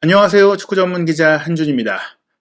안녕하세요. 축구 전문 기자 한준입니다.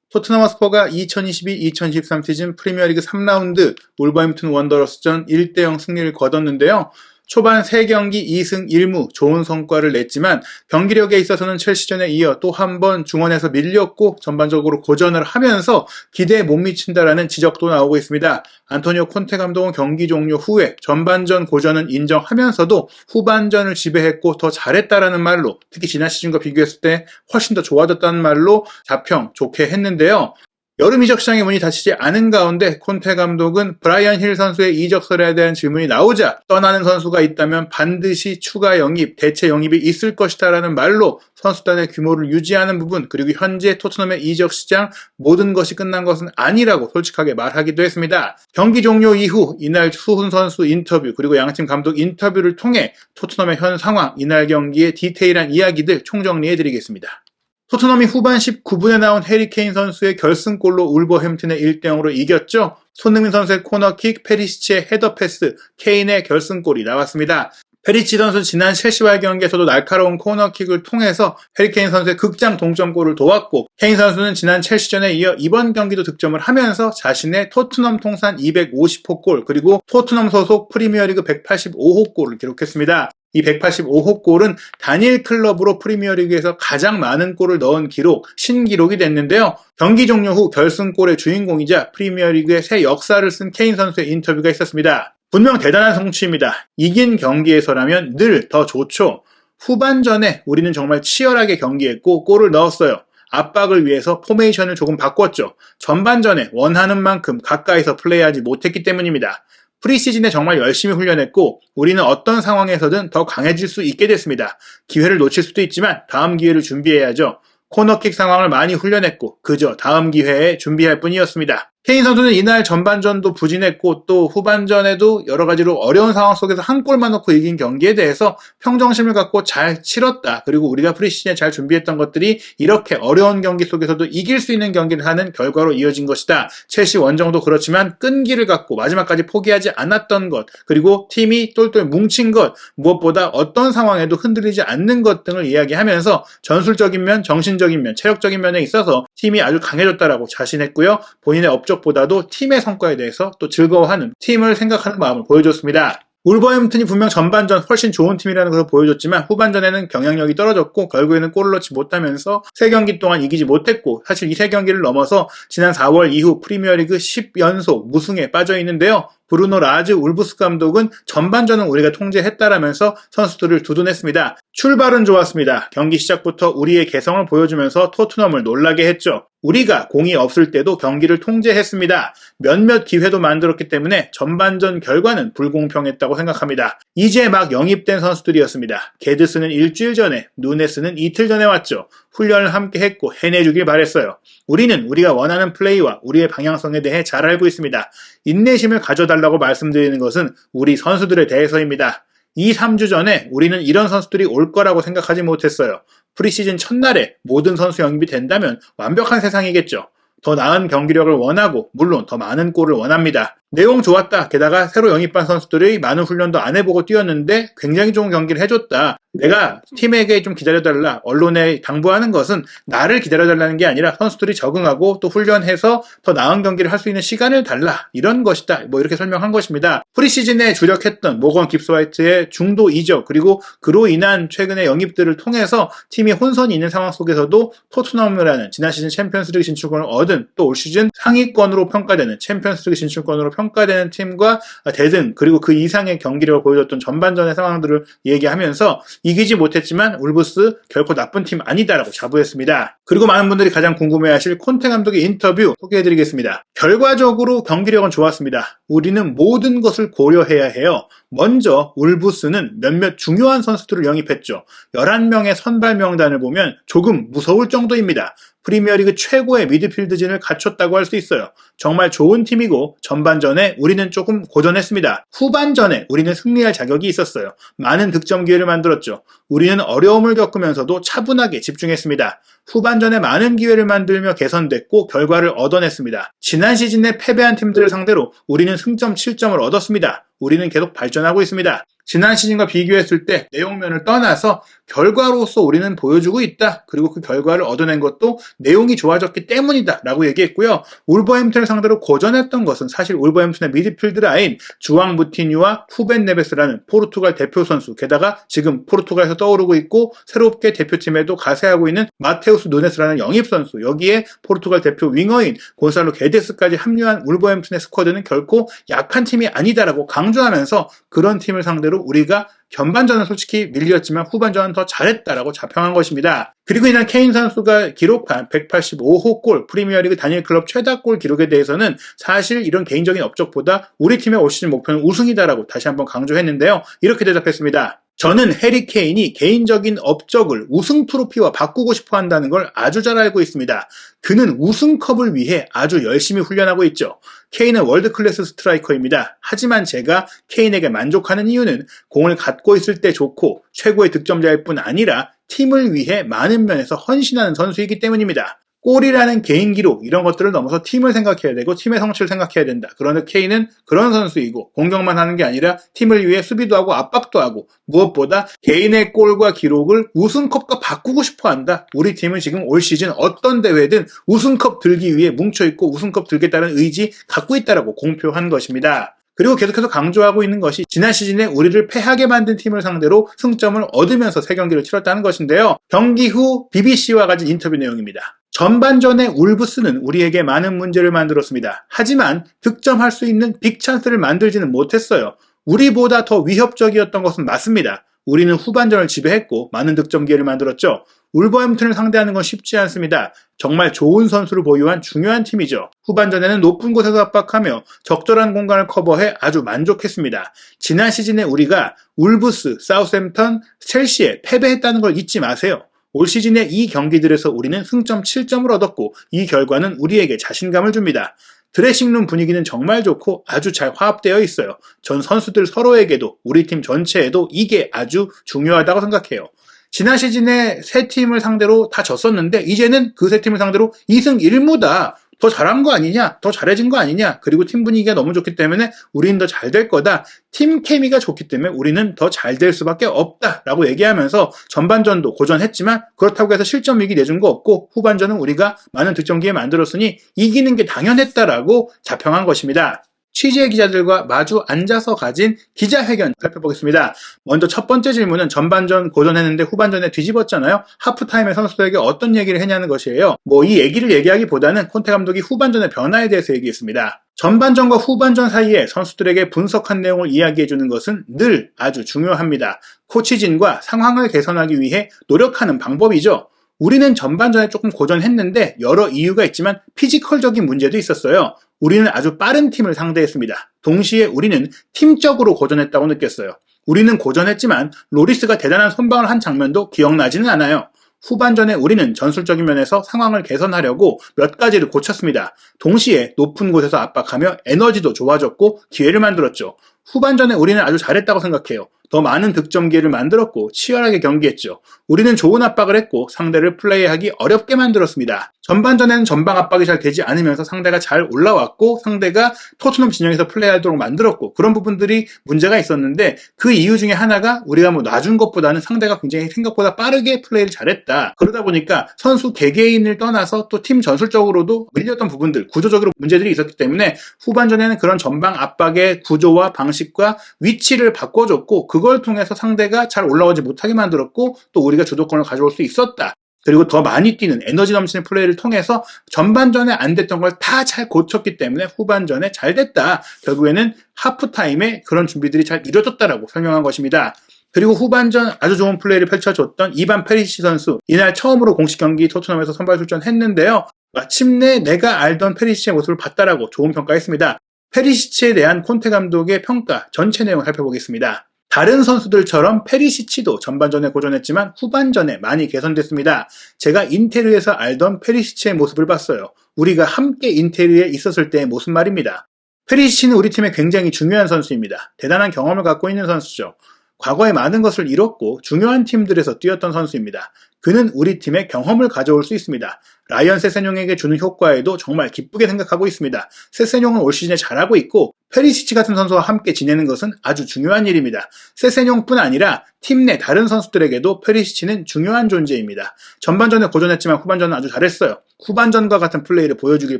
토트넘 허스퍼가 2022-2023 시즌 프리미어리그 3라운드 울버햄튼 원더러스전 1대0 승리를 거뒀는데요. 초반 3경기 2승 1무 좋은 성과를 냈지만 경기력에 있어서는 첼시전에 이어 또 한 번 중원에서 밀렸고 전반적으로 고전을 하면서 기대에 못 미친다라는 지적도 나오고 있습니다. 안토니오 콘테 감독은 경기 종료 후에 전반전 고전은 인정하면서도 후반전을 지배했고 더 잘했다라는 말로, 특히 지난 시즌과 비교했을 때 훨씬 더 좋아졌다는 말로 자평 좋게 했는데요. 여름 이적 시장의 문이 닫히지 않은 가운데 콘테 감독은 브라이언 힐 선수의 이적설에 대한 질문이 나오자 떠나는 선수가 있다면 반드시 추가 영입, 대체 영입이 있을 것이다라는 말로 선수단의 규모를 유지하는 부분, 그리고 현재 토트넘의 이적 시장 모든 것이 끝난 것은 아니라고 솔직하게 말하기도 했습니다. 경기 종료 이후 이날 수훈 선수 인터뷰, 그리고 양팀 감독 인터뷰를 통해 토트넘의 현 상황, 이날 경기의 디테일한 이야기들 총정리해드리겠습니다. 토트넘이 후반 19분에 나온 해리 케인 선수의 결승골로 울버햄튼의 1대0으로 이겼죠. 손흥민 선수의 코너킥, 페리시치의 헤더 패스, 케인의 결승골이 나왔습니다. 페리시 선수는 지난 첼시와의 경기에서도 날카로운 코너킥을 통해서 해리 케인 선수의 극장 동점골을 도왔고, 케인 선수는 지난 첼시전에 이어 이번 경기도 득점을 하면서 자신의 토트넘 통산 250호 골, 그리고 토트넘 소속 프리미어리그 185호 골을 기록했습니다. 이 185호 골은 단일 클럽으로 프리미어리그에서 가장 많은 골을 넣은 기록, 신기록이 됐는데요. 경기 종료 후 결승골의 주인공이자 프리미어리그의 새 역사를 쓴 케인 선수의 인터뷰가 있었습니다. 분명 대단한 성취입니다. 이긴 경기에서라면 늘 더 좋죠. 후반전에 우리는 정말 치열하게 경기했고 골을 넣었어요. 압박을 위해서 포메이션을 조금 바꿨죠. 전반전에 원하는 만큼 가까이서 플레이하지 못했기 때문입니다. 프리시즌에 정말 열심히 훈련했고 우리는 어떤 상황에서든 더 강해질 수 있게 됐습니다. 기회를 놓칠 수도 있지만 다음 기회를 준비해야죠. 코너킥 상황을 많이 훈련했고 그저 다음 기회에 준비할 뿐이었습니다. 케인 선수는 이날 전반전도 부진했고 또 후반전에도 여러 가지로 어려운 상황 속에서 한 골만 넣고 이긴 경기에 대해서 평정심을 갖고 잘 치렀다. 그리고 우리가 프리시즌에 잘 준비했던 것들이 이렇게 어려운 경기 속에서도 이길 수 있는 경기를 하는 결과로 이어진 것이다. 첼시 원정도 그렇지만 끈기를 갖고 마지막까지 포기하지 않았던 것, 그리고 팀이 똘똘 뭉친 것, 무엇보다 어떤 상황에도 흔들리지 않는 것 등을 이야기하면서 전술적인 면, 정신적인 면, 체력적인 면에 있어서 팀이 아주 강해졌다라고 자신했고요. 본인의 업적보다도 팀의 성과에 대해서 또 즐거워하는, 팀을 생각하는 마음을 보여줬습니다. 울버햄튼이 분명 전반전 훨씬 좋은 팀이라는 것을 보여줬지만 후반전에는 경향력이 떨어졌고 결국에는 골을 넣지 못하면서 3경기 동안 이기지 못했고, 사실 이 3경기를 넘어서 지난 4월 이후 프리미어리그 10연속 무승에 빠져 있는데요. 브루노 라즈 울브스 감독은 전반전은 우리가 통제했다라면서 선수들을 두둔했습니다. 출발은 좋았습니다. 경기 시작부터 우리의 개성을 보여주면서 토트넘을 놀라게 했죠. 우리가 공이 없을 때도 경기를 통제했습니다. 몇몇 기회도 만들었기 때문에 전반전 결과는 불공평했다고 생각합니다. 이제 막 영입된 선수들이었습니다. 게드스는 일주일 전에, 누네스는 이틀 전에 왔죠. 훈련을 함께 했고 해내주길 바랬어요. 우리는 우리가 원하는 플레이와 우리의 방향성에 대해 잘 알고 있습니다. 인내심을 가져달라고 말씀드리는 것은 우리 선수들에 대해서입니다. 2-3주 전에 우리는 이런 선수들이 올 거라고 생각하지 못했어요. 프리시즌 첫날에 모든 선수 영입이 된다면 완벽한 세상이겠죠. 더 나은 경기력을 원하고 물론 더 많은 골을 원합니다. 내용 좋았다. 게다가 새로 영입한 선수들이 많은 훈련도 안 해보고 뛰었는데 굉장히 좋은 경기를 해줬다. 내가 팀에게 좀 기다려달라. 언론에 당부하는 것은 나를 기다려달라는 게 아니라 선수들이 적응하고 또 훈련해서 더 나은 경기를 할 수 있는 시간을 달라. 이런 것이다. 이렇게 설명한 것입니다. 프리시즌에 주력했던 모건 깁스화이트의 중도 이적, 그리고 그로 인한 최근의 영입들을 통해서 팀이 혼선이 있는 상황 속에서도 토트넘이라는 지난 시즌 챔피언스리그 진출권을 얻은, 또 올 시즌 상위권으로 평가되는 챔피언스리그 진출권으로 평가되는 팀과 대등, 그리고 그 이상의 경기력을 보여줬던 전반전의 상황들을 얘기하면서 이기지 못했지만 울브스 결코 나쁜 팀 아니다라고 자부했습니다. 그리고 많은 분들이 가장 궁금해하실 콘테 감독의 인터뷰 소개해드리겠습니다. 결과적으로 경기력은 좋았습니다. 우리는 모든 것을 고려해야 해요. 먼저 울브스는 몇몇 중요한 선수들을 영입했죠. 11명의 선발 명단을 보면 조금 무서울 정도입니다. 프리미어리그 최고의 미드필드진을 갖췄다고 할 수 있어요. 정말 좋은 팀이고 전반전에 우리는 조금 고전했습니다. 후반전에 우리는 승리할 자격이 있었어요. 많은 득점 기회를 만들었죠. 우리는 어려움을 겪으면서도 차분하게 집중했습니다. 후반전에 많은 기회를 만들며 개선됐고 결과를 얻어냈습니다. 지난 시즌에 패배한 팀들을 상대로 우리는 승점 7점을 얻었습니다. 우리는 계속 발전하고 있습니다. 지난 시즌과 비교했을 때 내용면을 떠나서 결과로서 우리는 보여주고 있다. 그리고 그 결과를 얻어낸 것도 내용이 좋아졌기 때문이다 라고 얘기했고요. 울버햄튼을 상대로 고전했던 것은 사실 울버햄튼의 미드필드 라인 주앙 무티뉴와 후벤 네베스라는 포르투갈 대표 선수, 게다가 지금 포르투갈에서 떠오르고 있고 새롭게 대표팀에도 가세하고 있는 마테우스 누네스라는 영입 선수, 여기에 포르투갈 대표 윙어인 곤살로 게데스까지 합류한 울버햄튼의 스쿼드는 결코 약한 팀이 아니다라고 강조하면서 그런 팀을 상대로 우리가 전반전은 솔직히 밀렸지만 후반전은 더 잘했다라고 자평한 것입니다. 그리고 이날 케인 선수가 기록한 185호 골, 프리미어리그 단일 클럽 최다골 기록에 대해서는 사실 이런 개인적인 업적보다 우리 팀의 올 시즌 목표는 우승이다라고 다시 한번 강조했는데요. 이렇게 대답했습니다. 저는 해리 케인이 개인적인 업적을 우승 트로피와 바꾸고 싶어 한다는 걸 아주 잘 알고 있습니다. 그는 우승컵을 위해 아주 열심히 훈련하고 있죠. 케인은 월드클래스 스트라이커입니다. 하지만 제가 케인에게 만족하는 이유는 공을 갖고 있을 때 좋고 최고의 득점자일 뿐 아니라 팀을 위해 많은 면에서 헌신하는 선수이기 때문입니다. 골이라는 개인 기록 이런 것들을 넘어서 팀을 생각해야 되고 팀의 성취를 생각해야 된다. 그런데 케인은 그런 선수이고 공격만 하는 게 아니라 팀을 위해 수비도 하고 압박도 하고 무엇보다 개인의 골과 기록을 우승컵과 바꾸고 싶어 한다. 우리 팀은 지금 올 시즌 어떤 대회든 우승컵 들기 위해 뭉쳐있고 우승컵 들겠다는 의지 갖고 있다라고 공표한 것입니다. 그리고 계속해서 강조하고 있는 것이 지난 시즌에 우리를 패하게 만든 팀을 상대로 승점을 얻으면서 3경기를 치렀다는 것인데요. 경기 후 BBC와 가진 인터뷰 내용입니다. 전반전에 울브스는 우리에게 많은 문제를 만들었습니다. 하지만 득점할 수 있는 빅찬스를 만들지는 못했어요. 우리보다 더 위협적이었던 것은 맞습니다. 우리는 후반전을 지배했고 많은 득점 기회를 만들었죠. 울버햄튼을 상대하는 건 쉽지 않습니다. 정말 좋은 선수를 보유한 중요한 팀이죠. 후반전에는 높은 곳에서 압박하며 적절한 공간을 커버해 아주 만족했습니다. 지난 시즌에 우리가 울브스, 사우스햄턴, 첼시에 패배했다는 걸 잊지 마세요. 올 시즌의 이 경기들에서 우리는 승점 7점을 얻었고 이 결과는 우리에게 자신감을 줍니다. 드레싱룸 분위기는 정말 좋고 아주 잘 화합되어 있어요. 전 선수들 서로에게도 우리 팀 전체에도 이게 아주 중요하다고 생각해요. 지난 시즌에 세 팀을 상대로 다 졌었는데 이제는 그 세 팀을 상대로 2승 1무다. 더 잘한 거 아니냐? 더 잘해진 거 아니냐? 그리고 팀 분위기가 너무 좋기 때문에 우리는 더 잘 될 거다. 팀 케미가 좋기 때문에 우리는 더 잘 될 수밖에 없다. 라고 얘기하면서 전반전도 고전했지만 그렇다고 해서 실점 위기 내준 거 없고 후반전은 우리가 많은 득점 기회 만들었으니 이기는 게 당연했다라고 자평한 것입니다. 취재 기자들과 마주 앉아서 가진 기자회견 살펴보겠습니다. 먼저 첫 번째 질문은 전반전 고전했는데 후반전에 뒤집었잖아요. 하프타임에 선수들에게 어떤 얘기를 했냐는 것이에요. 이 얘기를 얘기하기보다는 콘테 감독이 후반전의 변화에 대해서 얘기했습니다. 전반전과 후반전 사이에 선수들에게 분석한 내용을 이야기해주는 것은 늘 아주 중요합니다. 코치진과 상황을 개선하기 위해 노력하는 방법이죠. 우리는 전반전에 조금 고전했는데 여러 이유가 있지만 피지컬적인 문제도 있었어요. 우리는 아주 빠른 팀을 상대했습니다. 동시에 우리는 팀적으로 고전했다고 느꼈어요. 우리는 고전했지만 로리스가 대단한 선방을 한 장면도 기억나지는 않아요. 후반전에 우리는 전술적인 면에서 상황을 개선하려고 몇 가지를 고쳤습니다. 동시에 높은 곳에서 압박하며 에너지도 좋아졌고 기회를 만들었죠. 후반전에 우리는 아주 잘했다고 생각해요. 더 많은 득점 기회를 만들었고 치열하게 경기했죠. 우리는 좋은 압박을 했고 상대를 플레이하기 어렵게 만들었습니다. 전반전에는 전방 압박이 잘 되지 않으면서 상대가 잘 올라왔고 상대가 토트넘 진영에서 플레이하도록 만들었고 그런 부분들이 문제가 있었는데 그 이유 중에 하나가 우리가 놔준 것보다는 상대가 굉장히 생각보다 빠르게 플레이를 잘했다. 그러다 보니까 선수 개개인을 떠나서 또 팀 전술적으로도 밀렸던 부분들, 구조적으로 문제들이 있었기 때문에 후반전에는 그런 전방 압박의 구조와 방식과 위치를 바꿔줬고 그걸 통해서 상대가 잘 올라오지 못하게 만들었고 또 우리가 주도권을 가져올 수 있었다. 그리고 더 많이 뛰는 에너지 넘치는 플레이를 통해서 전반전에 안 됐던 걸 다 잘 고쳤기 때문에 후반전에 잘 됐다. 결국에는 하프타임에 그런 준비들이 잘 이루어졌다라고 설명한 것입니다. 그리고 후반전 아주 좋은 플레이를 펼쳐줬던 이반 페리시치 선수, 이날 처음으로 공식 경기 토트넘에서 선발 출전했는데요. 마침내 내가 알던 페리시치의 모습을 봤다라고 좋은 평가했습니다. 페리시치에 대한 콘테 감독의 평가 전체 내용을 살펴보겠습니다. 다른 선수들처럼 페리시치도 전반전에 고전했지만 후반전에 많이 개선됐습니다. 제가 인테리에서 알던 페리시치의 모습을 봤어요. 우리가 함께 인테리에 있었을 때의 모습 말입니다. 페리시치는 우리 팀에 굉장히 중요한 선수입니다. 대단한 경험을 갖고 있는 선수죠. 과거에 많은 것을 잃었고 중요한 팀들에서 뛰었던 선수입니다. 그는 우리 팀에 경험을 가져올 수 있습니다. 라이언 세세뇽에게 주는 효과에도 정말 기쁘게 생각하고 있습니다. 세세뇽은 올 시즌에 잘하고 있고 페리시치 같은 선수와 함께 지내는 것은 아주 중요한 일입니다. 세세뇽뿐 아니라 팀 내 다른 선수들에게도 페리시치는 중요한 존재입니다. 전반전에 고전했지만 후반전은 아주 잘했어요. 후반전과 같은 플레이를 보여주길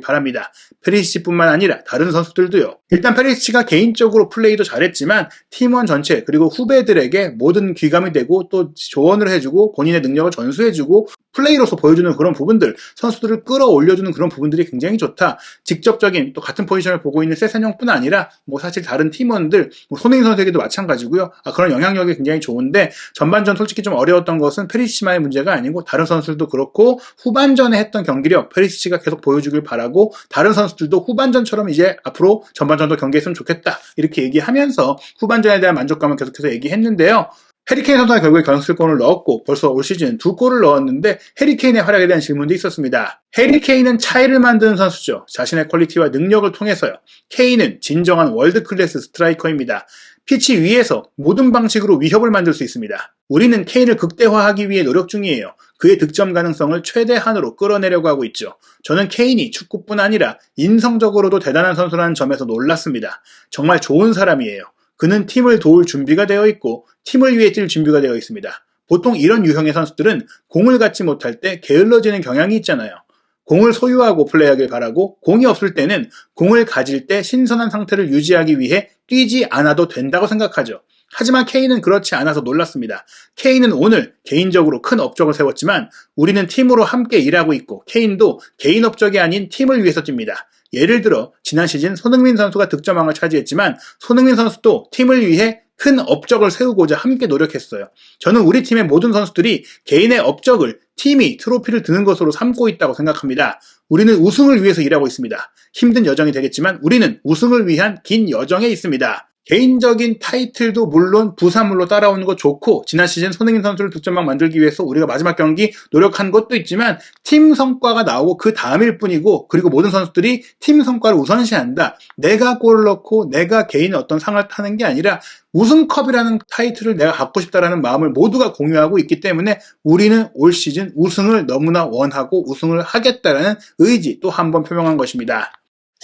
바랍니다. 페리시치뿐만 아니라 다른 선수들도요. 일단 페리시치가 개인적으로 플레이도 잘했지만 팀원 전체 그리고 후배들에게 모든 귀감이 되고 또 조언을 해주고 본인의 능력을 전수해주고 플레이로서 보여주는 그런 부분들, 선수들을 끌어올려주는 그런 부분들이 굉장히 좋다. 직접적인 또 같은 포지션을 보고 있는 세세뇽뿐 아니라 사실 다른 팀원들, 손흥민 선수에게도 마찬가지고요. 그런 영향력이 굉장히 좋은데 전반전 솔직히 좀 어려웠던 것은 페리시치만의 문제가 아니고 다른 선수들도 그렇고 후반전에 했던 경기력 페리시치가 계속 보여주길 바라고 다른 선수들도 후반전처럼 이제 앞으로 전반전도 경기했으면 좋겠다 이렇게 얘기하면서 후반전에 대한 만족감을 계속해서 얘기했는데요. 해리케인 선수가 결국에 결승골을 넣었고 벌써 올 시즌 2골을 넣었는데 해리케인의 활약에 대한 질문도 있었습니다. 해리케인은 차이를 만드는 선수죠. 자신의 퀄리티와 능력을 통해서요. 케인은 진정한 월드클래스 스트라이커입니다. 피치 위에서 모든 방식으로 위협을 만들 수 있습니다. 우리는 케인을 극대화하기 위해 노력 중이에요. 그의 득점 가능성을 최대한으로 끌어내려고 하고 있죠. 저는 케인이 축구뿐 아니라 인성적으로도 대단한 선수라는 점에서 놀랐습니다. 정말 좋은 사람이에요. 그는 팀을 도울 준비가 되어 있고 팀을 위해 뛸 준비가 되어 있습니다. 보통 이런 유형의 선수들은 공을 갖지 못할 때 게을러지는 경향이 있잖아요. 공을 소유하고 플레이하길 바라고 공이 없을 때는 공을 가질 때 신선한 상태를 유지하기 위해 뛰지 않아도 된다고 생각하죠. 하지만 케인은 그렇지 않아서 놀랐습니다. 케인은 오늘 개인적으로 큰 업적을 세웠지만 우리는 팀으로 함께 일하고 있고 케인도 개인 업적이 아닌 팀을 위해서 뜁니다. 예를 들어 지난 시즌 손흥민 선수가 득점왕을 차지했지만 손흥민 선수도 팀을 위해 큰 업적을 세우고자 함께 노력했어요. 저는 우리 팀의 모든 선수들이 개인의 업적을 팀이 트로피를 드는 것으로 삼고 있다고 생각합니다. 우리는 우승을 위해서 일하고 있습니다. 힘든 여정이 되겠지만 우리는 우승을 위한 긴 여정에 있습니다. 개인적인 타이틀도 물론 부산물로 따라오는 거 좋고 지난 시즌 손흥민 선수를 득점왕 만들기 위해서 우리가 마지막 경기 노력한 것도 있지만 팀 성과가 나오고 그 다음일 뿐이고 그리고 모든 선수들이 팀 성과를 우선시한다. 내가 골을 넣고 내가 개인 어떤 상을 타는 게 아니라 우승컵이라는 타이틀을 내가 갖고 싶다라는 마음을 모두가 공유하고 있기 때문에 우리는 올 시즌 우승을 너무나 원하고 우승을 하겠다라는 의지 또 한 번 표명한 것입니다.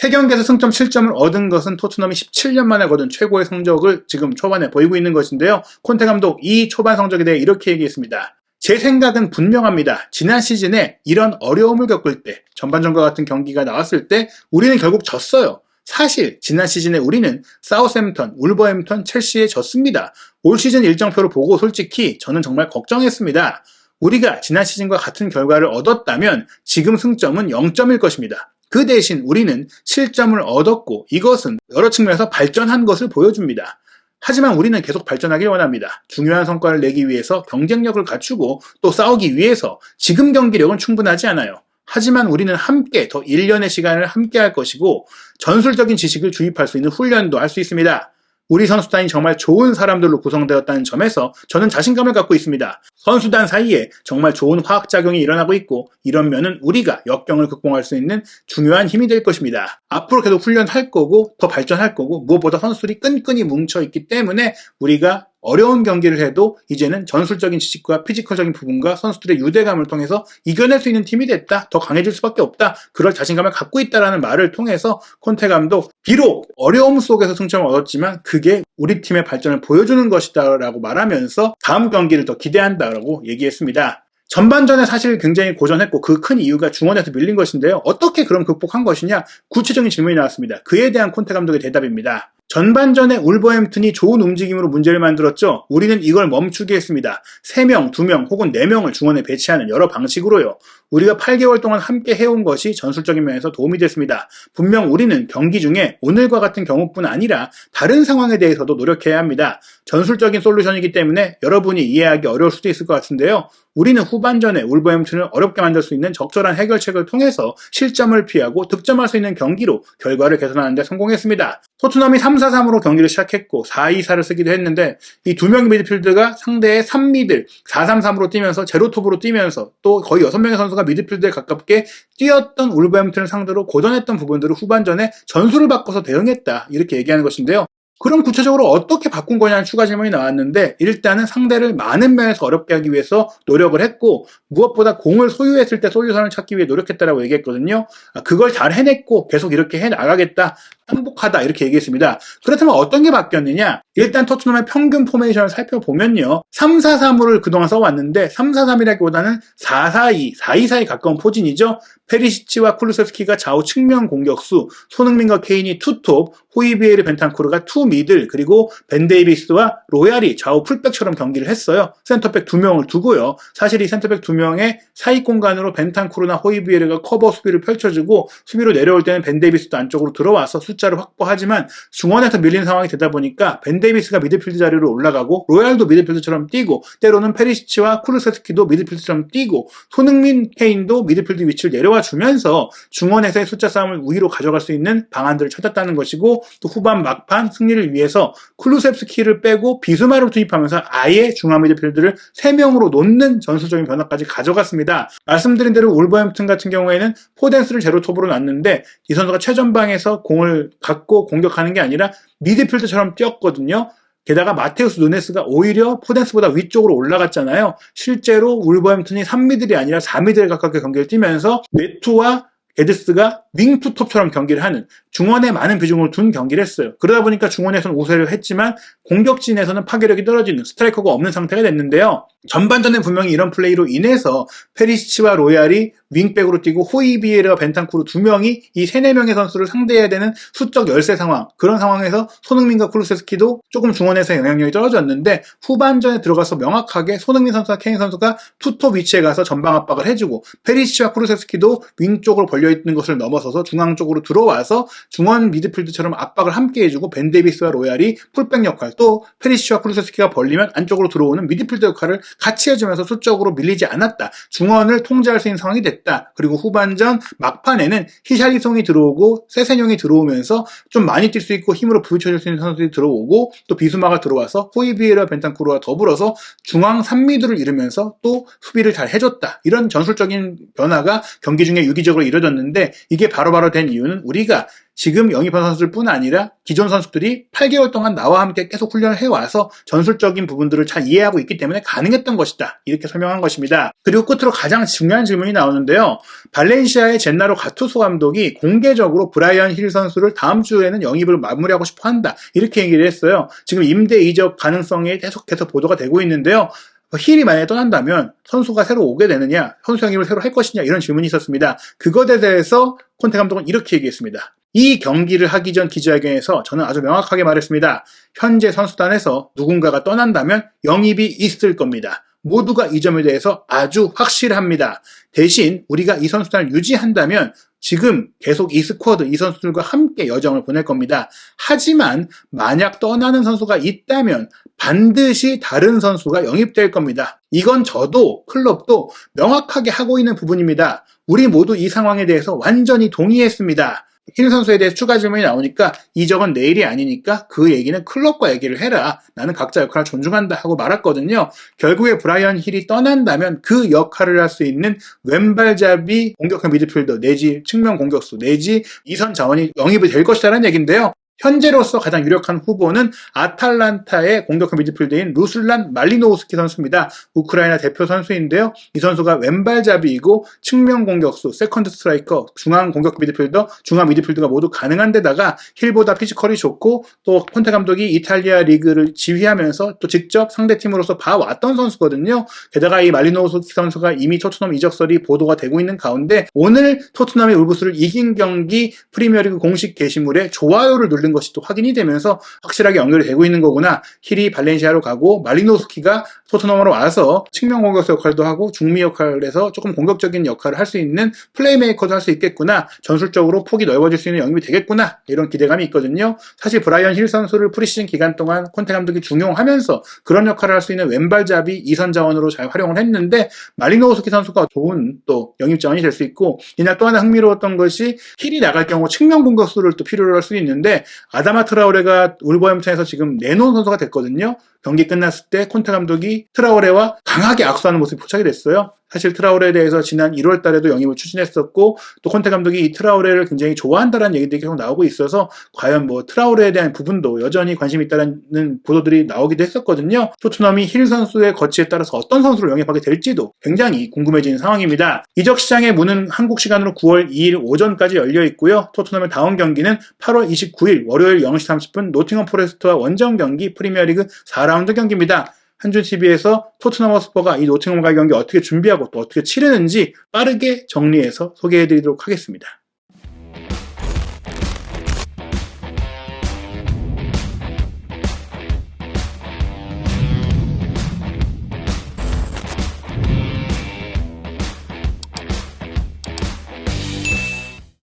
3경기에서 승점 7점을 얻은 것은 토트넘이 17년 만에 거둔 최고의 성적을 지금 초반에 보이고 있는 것인데요. 콘테 감독 이 초반 성적에 대해 이렇게 얘기했습니다. 제 생각은 분명합니다. 지난 시즌에 이런 어려움을 겪을 때 전반전과 같은 경기가 나왔을 때 우리는 결국 졌어요. 사실 지난 시즌에 우리는 사우스햄턴, 울버햄턴, 첼시에 졌습니다. 올 시즌 일정표를 보고 솔직히 저는 정말 걱정했습니다. 우리가 지난 시즌과 같은 결과를 얻었다면 지금 승점은 0점일 것입니다. 그 대신 우리는 7점을 얻었고 이것은 여러 측면에서 발전한 것을 보여줍니다. 하지만 우리는 계속 발전하길 원합니다. 중요한 성과를 내기 위해서 경쟁력을 갖추고 또 싸우기 위해서 지금 경기력은 충분하지 않아요. 하지만 우리는 함께 더 1년의 시간을 함께 할 것이고 전술적인 지식을 주입할 수 있는 훈련도 할 수 있습니다. 우리 선수단이 정말 좋은 사람들로 구성되었다는 점에서 저는 자신감을 갖고 있습니다. 선수단 사이에 정말 좋은 화학작용이 일어나고 있고 이런 면은 우리가 역경을 극복할 수 있는 중요한 힘이 될 것입니다. 앞으로 계속 훈련할 거고 더 발전할 거고 무엇보다 선수들이 끈끈이 뭉쳐있기 때문에 우리가 어려운 경기를 해도 이제는 전술적인 지식과 피지컬적인 부분과 선수들의 유대감을 통해서 이겨낼 수 있는 팀이 됐다. 더 강해질 수밖에 없다. 그럴 자신감을 갖고 있다라는 말을 통해서 콘테 감독 비록 어려움 속에서 승점을 얻었지만 그게 우리 팀의 발전을 보여주는 것이다 라고 말하면서 다음 경기를 더 기대한다라고 얘기했습니다. 전반전에 사실 굉장히 고전했고 그 큰 이유가 중원에서 밀린 것인데요. 어떻게 그럼 극복한 것이냐? 구체적인 질문이 나왔습니다. 그에 대한 콘테 감독의 대답입니다. 전반전에 울버햄튼이 좋은 움직임으로 문제를 만들었죠. 우리는 이걸 멈추게 했습니다. 3명, 2명 혹은 4명을 중원에 배치하는 여러 방식으로요. 우리가 8개월 동안 함께 해온 것이 전술적인 면에서 도움이 됐습니다. 분명 우리는 경기 중에 오늘과 같은 경우뿐 아니라 다른 상황에 대해서도 노력해야 합니다. 전술적인 솔루션이기 때문에 여러분이 이해하기 어려울 수도 있을 것 같은데요. 우리는 후반전에 울버햄튼을 어렵게 만들 수 있는 적절한 해결책을 통해서 실점을 피하고 득점할 수 있는 경기로 결과를 개선하는 데 성공했습니다. 토트넘이 3-4-3으로 경기를 시작했고 4-2-4를 쓰기도 했는데 이 2명의 미드필드가 상대의 3미들 4-3-3으로 뛰면서 제로톱으로 뛰면서 또 거의 6명의 선수가 미드필드에 가깝게 뛰었던 울버햄튼을 상대로 고전했던 부분들을 후반전에 전술을 바꿔서 대응했다 이렇게 얘기하는 것인데요. 그럼 구체적으로 어떻게 바꾼 거냐는 추가 질문이 나왔는데 일단은 상대를 많은 면에서 어렵게 하기 위해서 노력을 했고 무엇보다 공을 소유했을 때 솔루션을 찾기 위해 노력했다라고 얘기했거든요. 그걸 잘 해냈고 계속 이렇게 해나가겠다. 행복하다 이렇게 얘기했습니다. 그렇다면 어떤 게 바뀌었느냐? 일단 토트넘의 평균 포메이션을 살펴보면요. 3-4-3을 그동안 써왔는데 3-4-3이라기보다는 4-4-2, 4-2-4에 가까운 포진이죠. 페리시치와 쿨루세스키가 좌우 측면 공격수, 손흥민과 케인이 투톱, 호이비에르 벤탄쿠르가 투미들, 그리고 벤 데이비스와 로얄이 좌우 풀백처럼 경기를 했어요. 센터백 2명을 두고요. 사실 이 센터백 2명의 사이 공간으로 벤탄쿠르나 호이비에르가 커버 수비를 펼쳐주고 수비로 내려올 때는 벤 데이비스도 안쪽으로 들어와서 숫자를 확보하지만 중원에서 밀린 상황이 되다 보니까 벤 데이비스가 미드필드 자리로 올라가고 로얄도 미드필드처럼 뛰고 때로는 페리시치와 쿠르세스키도 미드필드처럼 뛰고 손흥민, 케인도 미드필드 위치를 내려와 주면서 중원에서의 숫자 싸움을 우위로 가져갈 수 있는 방안들을 찾았다는 것이고 또 후반 막판 승리를 위해서 쿨루셉스키를 빼고 비수마를 투입하면서 아예 중앙 미드필드를 3명으로 놓는 전술적인 변화까지 가져갔습니다. 말씀드린 대로 울버햄튼 같은 경우에는 포덴스를 제로톱으로 놨는데 이 선수가 최전방에서 공을 갖고 공격하는 게 아니라 미드필드처럼 뛰었거든요. 게다가 마테우스 누네스가 오히려 포덴스보다 위쪽으로 올라갔잖아요. 실제로 울버햄튼이 3미들이 아니라 4미들에 가깝게 경기를 뛰면서 네투와 게드스가 윙 투톱처럼 경기를 하는 중원에 많은 비중을 둔 경기를 했어요. 그러다 보니까 중원에서는 우세를 했지만 공격진에서는 파괴력이 떨어지는 스트라이커가 없는 상태가 됐는데요. 전반전에 분명히 이런 플레이로 인해서 페리시치와 로얄이 윙백으로 뛰고 호이비에르와 벤탄쿠르 2명이 이 3-4명의 선수를 상대해야 되는 수적 열세 상황, 그런 상황에서 손흥민과 쿨루세스키도 조금 중원에서 영향력이 떨어졌는데 후반전에 들어가서 명확하게 손흥민 선수와 케인 선수가 투톱 위치에 가서 전방 압박을 해주고 페리시치와 쿨루세스키도 윙 쪽으로 벌려있는 것을 넘어서서 중앙 쪽으로 들어와서 중원 미드필드처럼 압박을 함께 해주고 벤 데이비스와 로얄이 풀백 역할, 또 페리시치와 쿨루세스키가 벌리면 안쪽으로 들어오는 미드필드 역할을 같이 해주면서 수적으로 밀리지 않았다. 중원을 통제할 수 있는 상황이 됐다. 그리고 후반전 막판에는 히샬리송이 들어오고 세세뇽이 들어오면서 좀 많이 뛸 수 있고 힘으로 부딪혀줄 수 있는 선수들이 들어오고 또 비수마가 들어와서 호이비에르와 벤탄쿠르와 더불어서 중앙 3미드를 이루면서 또 수비를 잘 해줬다. 이런 전술적인 변화가 경기 중에 유기적으로 이루어졌는데 이게 바로바로 된 이유는 우리가 지금 영입한 선수들뿐 아니라 기존 선수들이 8개월 동안 나와 함께 계속 훈련을 해와서 전술적인 부분들을 잘 이해하고 있기 때문에 가능했던 것이다. 이렇게 설명한 것입니다. 그리고 끝으로 가장 중요한 질문이 나오는데요. 발렌시아의 젠나로 가투소 감독이 공개적으로 브라이언 힐 선수를 다음 주에는 영입을 마무리하고 싶어 한다. 이렇게 얘기를 했어요. 지금 임대 이적 가능성이 계속해서 보도가 되고 있는데요. 힐이 만약에 떠난다면 선수가 새로 오게 되느냐, 선수 영입을 새로 할 것이냐 이런 질문이 있었습니다. 그것에 대해서 콘테 감독은 이렇게 얘기했습니다. 이 경기를 하기 전 기자회견에서 저는 아주 명확하게 말했습니다. 현재 선수단에서 누군가가 떠난다면 영입이 있을 겁니다. 모두가 이 점에 대해서 아주 확실합니다. 대신 우리가 이 선수단을 유지한다면 지금 계속 이 스쿼드, 이 선수들과 함께 여정을 보낼 겁니다. 하지만 만약 떠나는 선수가 있다면 반드시 다른 선수가 영입될 겁니다. 이건 저도 클럽도 명확하게 하고 있는 부분입니다. 우리 모두 이 상황에 대해서 완전히 동의했습니다. 힐 선수에 대해서 추가 질문이 나오니까 이적은 내일이 아니니까 그 얘기는 클럽과 얘기를 해라. 나는 각자 역할을 존중한다 하고 말았거든요. 결국에 브라이언 힐이 떠난다면 그 역할을 할 수 있는 왼발잡이 공격형 미드필더 내지 측면 공격수 내지 이선 자원이 영입이 될 것이라는 얘기인데요. 현재로서 가장 유력한 후보는 아탈란타의 공격형 미드필더인 루슬란 말리노우스키 선수입니다. 우크라이나 대표 선수인데요. 이 선수가 왼발잡이이고 측면 공격수, 세컨드 스트라이커, 중앙 공격 미드필더, 중앙 미드필더가 모두 가능한 데다가 힐보다 피지컬이 좋고 또 콘테 감독이 이탈리아 리그를 지휘하면서 또 직접 상대팀으로서 봐왔던 선수거든요. 게다가 이 말리노우스키 선수가 이미 토트넘 이적설이 보도가 되고 있는 가운데 오늘 토트넘이 울브스를 이긴 경기 프리미어리그 공식 게시물에 좋아요를 누른 것이 또 확인이 되면서 확실하게 연결이 되고 있는 거구나. 힐이 발렌시아로 가고 말리노스키가 토트넘으로 와서 측면 공격수 역할도 하고 중미 역할에서 조금 공격적인 역할을 할 수 있는 플레이메이커도 할 수 있겠구나. 전술적으로 폭이 넓어질 수 있는 영입이 되겠구나. 이런 기대감이 있거든요. 사실 브라이언 힐 선수를 프리시즌 기간 동안 콘테 감독이 중용하면서 그런 역할을 할 수 있는 왼발잡이 이선 자원으로 잘 활용을 했는데 말리노스키 선수가 좋은 또 영입 자원이 될 수 있고 이날 또 하나 흥미로웠던 것이 힐이 나갈 경우 측면 공격수를 또 필요로 할 수 있는데 아다마 트라오레가 울버햄튼에서 지금 내놓은 선수가 됐거든요. 경기 끝났을 때 콘테 감독이 트라오레와 강하게 악수하는 모습이 포착이 됐어요. 사실 트라오레에 대해서 지난 1월 달에도 영입을 추진했었고 또 콘테 감독이 이 트라오레를 굉장히 좋아한다는 얘기들이 계속 나오고 있어서 과연 뭐 트라오레에 대한 부분도 여전히 관심이 있다는 보도들이 나오기도 했었거든요. 토트넘이 힐 선수의 거치에 따라서 어떤 선수를 영입하게 될지도 굉장히 궁금해지는 상황입니다. 이적 시장의 문은 한국 시간으로 9월 2일 오전까지 열려 있고요. 토트넘의 다음 경기는 8월 29일 월요일 0시 30분 노팅엄 포레스트와 원정 경기 프리미어리그 4라운드 경기입니다. 한준TV에서 토트넘 허스퍼가 이 노팅엄과의 경기 어떻게 준비하고 또 어떻게 치르는지 빠르게 정리해서 소개해드리도록 하겠습니다.